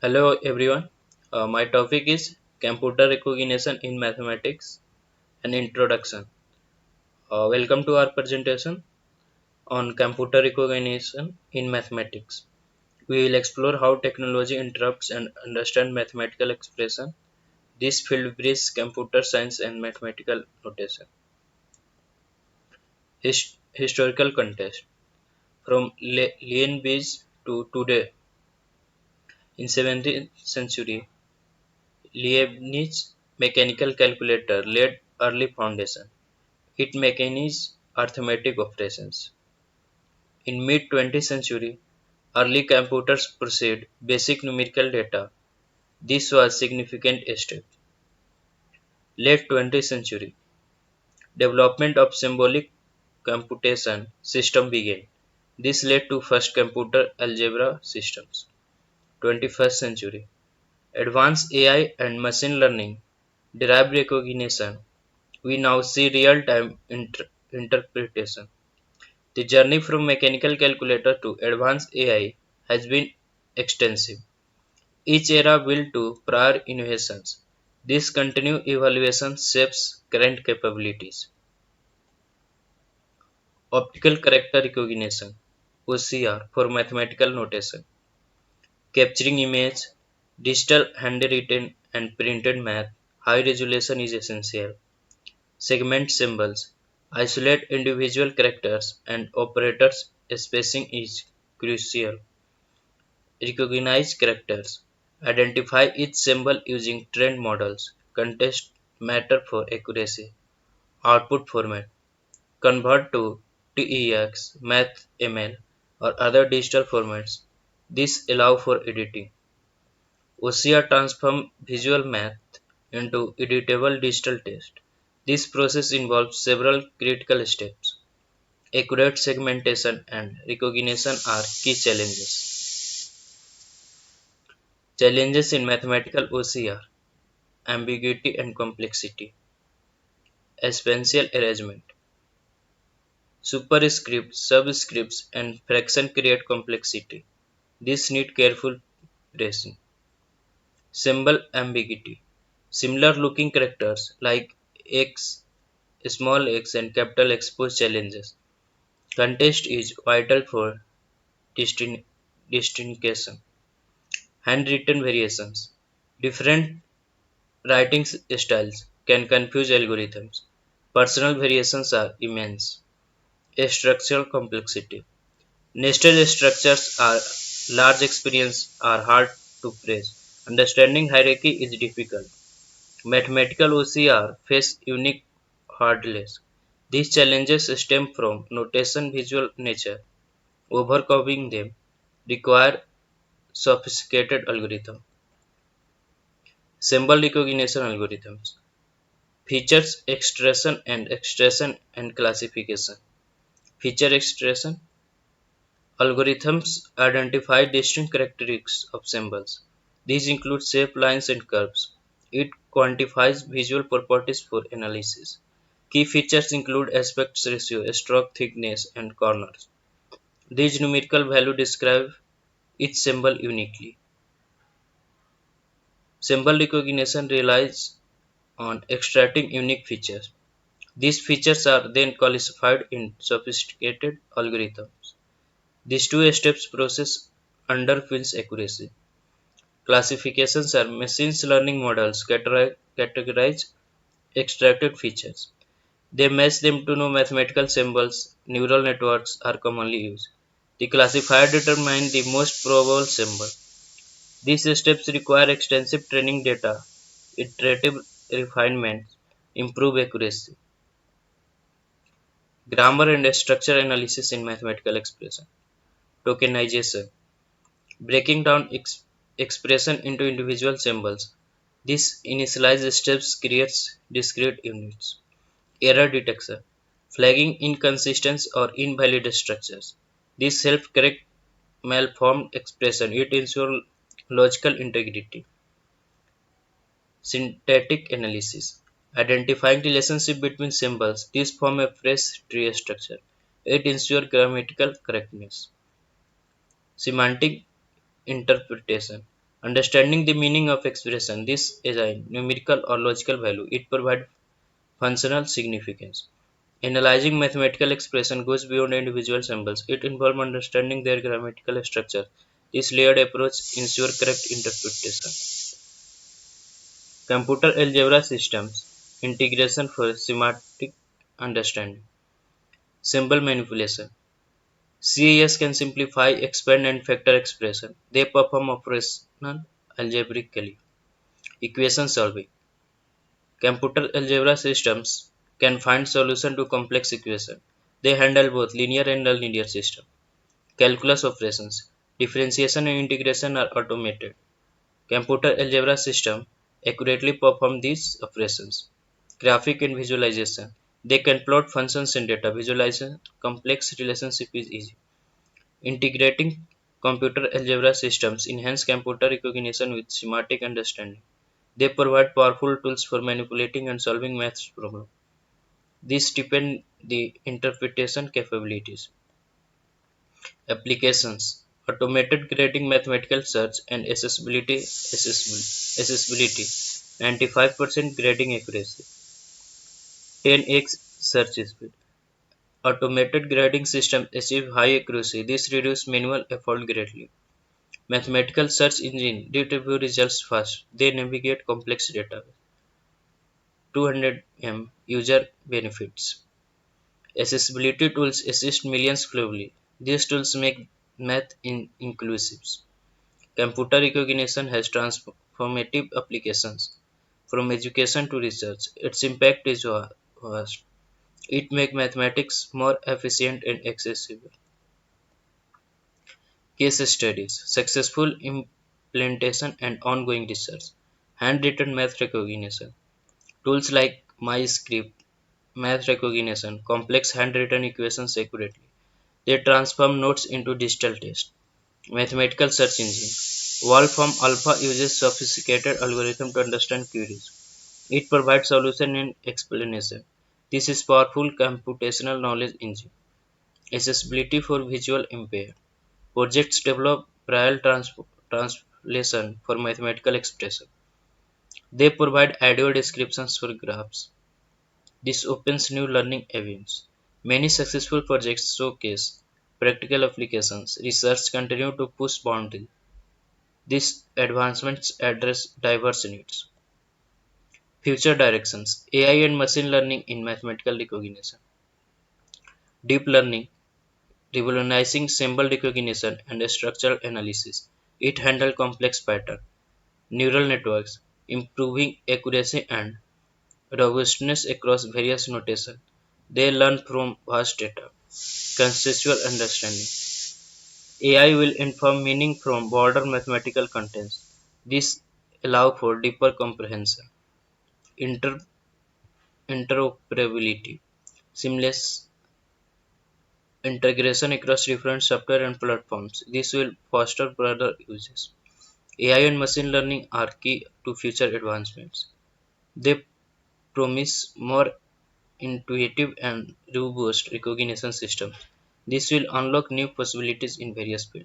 Hello everyone. My topic is computer recognition in mathematics and introduction. Welcome to our presentation on computer recognition in mathematics. We will explore how technology interrupts and understand mathematical expression. This field bridges computer science and mathematical notation. Historical context from Leibniz to today. In 17th century, Leibniz mechanical calculator laid early foundation. It mechanized arithmetic operations. In mid-20th century, early computers processed basic numerical data. This was significant step. Late 20th century, development of symbolic computation system began. This led to first computer algebra systems. 21st century, advanced AI and machine learning derived recognition. We now see real-time interpretation. The journey from mechanical calculator to advanced AI has been extensive. Each era built to prior innovations. This continued evaluation shapes current capabilities. Optical character recognition (OCR) for mathematical notation. Capturing image, digital handwritten and printed math, high resolution is essential. Segment symbols isolate individual characters and operators spacing is crucial. Recognize characters. Identify each symbol using trained models. Context matter for accuracy. Output format. Convert to TEX, MathML, or other digital formats. This allow for editing. OCR transform visual math into editable digital text. This process involves several critical steps. Accurate segmentation and recognition are key challenges. Challenges in mathematical OCR: ambiguity and complexity, exponential arrangement, superscripts, subscripts, and fraction create complexity. This need careful tracing. Symbol ambiguity. Similar looking characters like x, small x, and capital X pose challenges. Context is vital for distin- distinction. Handwritten variations. Different writing styles can confuse algorithms. Personal variations are immense. Structural complexity. Nested structures are large experience are hard to trace. Understanding hierarchy is difficult. Mathematical OCR face unique hurdles. These challenges stem from notation visual nature. Overcoming them require sophisticated algorithm. Symbol recognition algorithms. Features extraction and classification. Feature extraction algorithms identify distinct characteristics of symbols. These include shape, lines, and curves. It quantifies visual properties for analysis. Key features include aspect ratio, stroke thickness, and corners. These numerical values describe each symbol uniquely. Symbol recognition relies on extracting unique features. These features are then classified in sophisticated algorithms. This two-step process underpins accuracy. Classifications are machine learning models categorize extracted features. They match them to know mathematical symbols. Neural networks are commonly used. The classifier determines the most probable symbol. These steps require extensive training data, iterative refinement, improve accuracy. Grammar and structure analysis in mathematical expression. Tokenization. Breaking down expression into individual symbols. This initialized steps creates discrete units. Error detection. Flagging inconsistent or invalid structures. This helps correct malformed expression. It ensures logical integrity. Syntactic analysis. Identifying relationship between symbols. This form a fresh tree structure. It ensures grammatical correctness. Semantic interpretation. Understanding the meaning of expression, this is a numerical or logical value. It provides functional significance. Analyzing mathematical expression goes beyond individual symbols. It involves understanding their grammatical structure. This layered approach ensures correct interpretation. Computer algebra systems integration for semantic understanding. Symbol manipulation. CAS can simplify, expand, and factor expression. They perform operational algebraically. Equation solving. Computer algebra systems can find solution to complex equations. They handle both linear and nonlinear systems. Calculus operations. Differentiation and integration are automated. Computer algebra systems accurately perform these operations. Graphic and visualization. They can plot functions in data. Visualization complex relationship is easy. Integrating computer algebra systems enhance computer recognition with semantic understanding. They provide powerful tools for manipulating and solving math problems. These depend the interpretation capabilities. Applications. Automated grading, mathematical search, and accessibility. 95% grading accuracy. 10x search speed. Automated grading systems achieve high accuracy. This reduces manual effort greatly. Mathematical search engine retrieve results fast. They navigate complex data. 200 user benefits. Accessibility tools assist millions globally. These tools make math inclusive. Computer recognition has transformative applications from education to research. Its impact is vast. It makes mathematics more efficient and accessible. Case studies, successful implementation and ongoing research. Handwritten math recognition. Tools like MyScript, math recognition, complex handwritten equations accurately. They transform notes into digital text. Mathematical search engine. Wolfram Alpha uses sophisticated algorithm to understand queries. It provides solution and explanation. This is powerful computational knowledge engine. Accessibility for visual impaired. Projects develop braille translation for mathematical expression. They provide audio descriptions for graphs. This opens new learning avenues. Many successful projects showcase practical applications. Research continue to push boundaries. These advancements address diverse needs. Future directions: AI and machine learning in mathematical recognition. Deep learning, revolutionizing symbol recognition and structural analysis. It handles complex patterns. Neural networks, improving accuracy and robustness across various notation. They learn from vast data. Conceptual understanding. AI will inform meaning from broader mathematical contents. This allows for deeper comprehension. Inter- Interoperability. Seamless integration across different software and platforms. This will foster broader uses. AI and machine learning are key to future advancements. They promise more intuitive and robust recognition systems. This will unlock new possibilities in various fields.